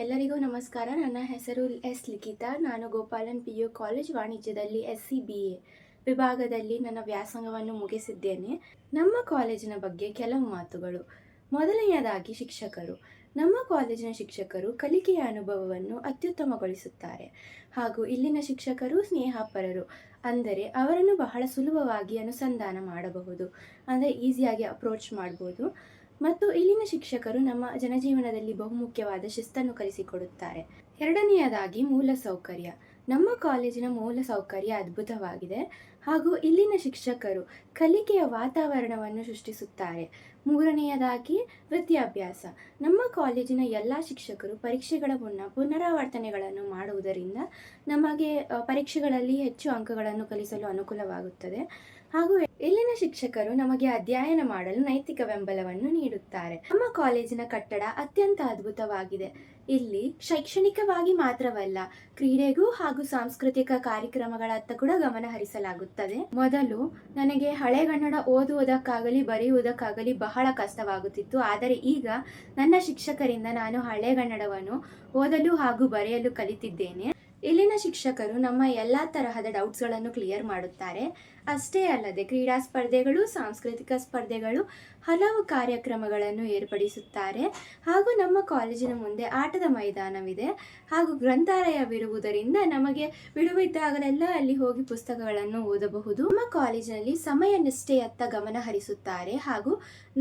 ಎಲ್ಲರಿಗೂ ನಮಸ್ಕಾರ. ನನ್ನ ಹೆಸರು ಎಸ್ ಲಿಖಿತಾ. ನಾನು ಗೋಪಾಲನ್ PU ಕಾಲೇಜ್ ವಾಣಿಜ್ಯದಲ್ಲಿ SCBA ವಿಭಾಗದಲ್ಲಿ ನನ್ನ ವ್ಯಾಸಂಗವನ್ನು ಮುಗಿಸಿದ್ದೇನೆ. ನಮ್ಮ ಕಾಲೇಜಿನ ಬಗ್ಗೆ ಕೆಲವು ಮಾತುಗಳು. ಮೊದಲನೆಯದಾಗಿ ಶಿಕ್ಷಕರು. ನಮ್ಮ ಕಾಲೇಜಿನ ಶಿಕ್ಷಕರು ಕಲಿಕೆಯ ಅನುಭವವನ್ನು ಅತ್ಯುತ್ತಮಗೊಳಿಸುತ್ತಾರೆ ಹಾಗೂ ಇಲ್ಲಿನ ಶಿಕ್ಷಕರು ಸ್ನೇಹಪರರು. ಅಂದರೆ ಅವರನ್ನು ಬಹಳ ಸುಲಭವಾಗಿ ಅನುಸಂಧಾನ ಮಾಡಬಹುದು, ಅಂದರೆ ಈಸಿಯಾಗಿ ಅಪ್ರೋಚ್ ಮಾಡ್ಬೋದು. ಮತ್ತು ಇಲ್ಲಿನ ಶಿಕ್ಷಕರು ನಮ್ಮ ಜನಜೀವನದಲ್ಲಿ ಬಹುಮುಖ್ಯವಾದ ಶಿಸ್ತನ್ನು ಕಲಿಸಿಕೊಡುತ್ತಾರೆ. ಎರಡನೆಯದಾಗಿ ಮೂಲಸೌಕರ್ಯ. ನಮ್ಮ ಕಾಲೇಜಿನ ಮೂಲಸೌಕರ್ಯ ಅದ್ಭುತವಾಗಿದೆ ಹಾಗೂ ಇಲ್ಲಿನ ಶಿಕ್ಷಕರು ಕಲಿಕೆಯ ವಾತಾವರಣವನ್ನು ಸೃಷ್ಟಿಸುತ್ತಾರೆ. ಮೂರನೆಯದಾಗಿ ವಿದ್ಯಾಭ್ಯಾಸ. ನಮ್ಮ ಕಾಲೇಜಿನ ಎಲ್ಲ ಶಿಕ್ಷಕರು ಪರೀಕ್ಷೆಗಳ ಮುನ್ನ ಪುನರಾವರ್ತನೆಗಳನ್ನು ಮಾಡುವುದರಿಂದ ನಮಗೆ ಪರೀಕ್ಷೆಗಳಲ್ಲಿ ಹೆಚ್ಚು ಅಂಕಗಳನ್ನು ಕಲಿಸಲು ಅನುಕೂಲವಾಗುತ್ತದೆ ಹಾಗೂ ಇಲ್ಲಿನ ಶಿಕ್ಷಕರು ನಮಗೆ ಅಧ್ಯಯನ ಮಾಡಲು ನೈತಿಕ ಬೆಂಬಲವನ್ನು ನೀಡುತ್ತಾರೆ. ನಮ್ಮ ಕಾಲೇಜಿನ ಕಟ್ಟಡ ಅತ್ಯಂತ ಅದ್ಭುತವಾಗಿದೆ. ಇಲ್ಲಿ ಶೈಕ್ಷಣಿಕವಾಗಿ ಮಾತ್ರವಲ್ಲ, ಕ್ರೀಡೆಗೂ ಹಾಗೂ ಸಾಂಸ್ಕೃತಿಕ ಕಾರ್ಯಕ್ರಮಗಳತ್ತ ಕೂಡ ಗಮನ ಹರಿಸಲಾಗುತ್ತದೆ. ಮೊದಲು ನನಗೆ ಹಳೆಗನ್ನಡ ಓದುವುದಕ್ಕಾಗಲಿ ಬರೆಯುವುದಕ್ಕಾಗಲಿ ಬಹಳ ಕಷ್ಟವಾಗುತ್ತಿತ್ತು. ಆದರೆ ಈಗ ನನ್ನ ಶಿಕ್ಷಕರಿಂದ ನಾನು ಹಳೆಗನ್ನಡವನ್ನು ಓದಲು ಹಾಗೂ ಬರೆಯಲು ಕಲಿತಿದ್ದೇನೆ. ಇಲ್ಲಿನ ಶಿಕ್ಷಕರು ನಮ್ಮ ಎಲ್ಲ ತರಹದ ಡೌಟ್ಸ್ಗಳನ್ನು ಕ್ಲಿಯರ್ ಮಾಡುತ್ತಾರೆ. ಅಷ್ಟೇ ಅಲ್ಲದೆ ಕ್ರೀಡಾ ಸ್ಪರ್ಧೆಗಳು, ಸಾಂಸ್ಕೃತಿಕ ಸ್ಪರ್ಧೆಗಳು, ಹಲವು ಕಾರ್ಯಕ್ರಮಗಳನ್ನು ಏರ್ಪಡಿಸುತ್ತಾರೆ ಹಾಗೂ ನಮ್ಮ ಕಾಲೇಜಿನ ಮುಂದೆ ಆಟದ ಮೈದಾನವಿದೆ ಹಾಗೂ ಗ್ರಂಥಾಲಯವಿರುವುದರಿಂದ ನಮಗೆ ಬಿಡುವಿದ್ದಾಗಲೆಲ್ಲ ಅಲ್ಲಿ ಹೋಗಿ ಪುಸ್ತಕಗಳನ್ನು ಓದಬಹುದು. ನಮ್ಮ ಕಾಲೇಜಿನಲ್ಲಿ ಸಮಯ ನಿಷ್ಠೆಯತ್ತ ಗಮನ ಹರಿಸುತ್ತಾರೆ ಹಾಗೂ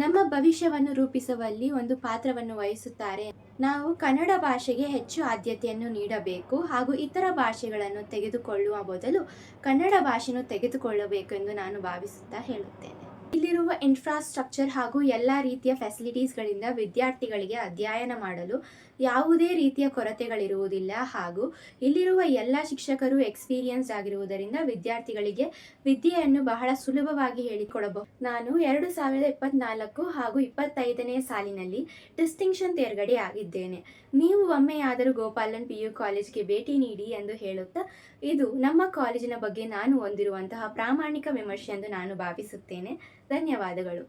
ನಮ್ಮ ಭವಿಷ್ಯವನ್ನು ರೂಪಿಸುವಲ್ಲಿ ಒಂದು ಪಾತ್ರವನ್ನು ವಹಿಸುತ್ತಾರೆ. ನಾವು ಕನ್ನಡ ಭಾಷೆಗೆ ಹೆಚ್ಚು ಆದ್ಯತೆಯನ್ನು ನೀಡಬೇಕು ಹಾಗೂ ಇತರ ಭಾಷೆಗಳನ್ನು ತೆಗೆದುಕೊಳ್ಳುವ ಬದಲು ಕನ್ನಡ ಭಾಷೆಯನ್ನು ತೆಗೆದುಕೊಳ್ಳಬೇಕು ಎಂದು ನಾನು ಭಾವಿಸುತ್ತಾ ಹೇಳುತ್ತೇನೆ. ಇಲ್ಲಿರುವ ಇನ್ಫ್ರಾಸ್ಟ್ರಕ್ಚರ್ ಹಾಗೂ ಎಲ್ಲ ರೀತಿಯ ಫೆಸಿಲಿಟೀಸ್ಗಳಿಂದ ವಿದ್ಯಾರ್ಥಿಗಳಿಗೆ ಅಧ್ಯಯನ ಮಾಡಲು ಯಾವುದೇ ರೀತಿಯ ಕೊರತೆಗಳಿರುವುದಿಲ್ಲ ಹಾಗೂ ಇಲ್ಲಿರುವ ಎಲ್ಲ ಶಿಕ್ಷಕರು ಎಕ್ಸ್ಪೀರಿಯನ್ಸ್ ಆಗಿರುವುದರಿಂದ ವಿದ್ಯಾರ್ಥಿಗಳಿಗೆ ವಿದ್ಯೆಯನ್ನು ಬಹಳ ಸುಲಭವಾಗಿ ಹೇಳಿಕೊಡಬಹುದು. ನಾನು 2024 ಹಾಗೂ 25ನೇ ಸಾಲಿನಲ್ಲಿ ಡಿಸ್ಟಿಂಕ್ಷನ್ ತೇರ್ಗಡೆ ಆಗಿದ್ದೇನೆ. ನೀವು ಒಮ್ಮೆಯಾದರೂ ಗೋಪಾಲನ್ PU ಕಾಲೇಜ್ಗೆ ಭೇಟಿ ನೀಡಿ ಎಂದು ಹೇಳುತ್ತಾ, ಇದು ನಮ್ಮ ಕಾಲೇಜಿನ ಬಗ್ಗೆ ನಾನು ಹೊಂದಿರುವಂತಹ ಪ್ರಾಮಾಣಿಕ ವಿಮರ್ಶೆ ಎಂದು ನಾನು ಭಾವಿಸುತ್ತೇನೆ. ಧನ್ಯವಾದಗಳು.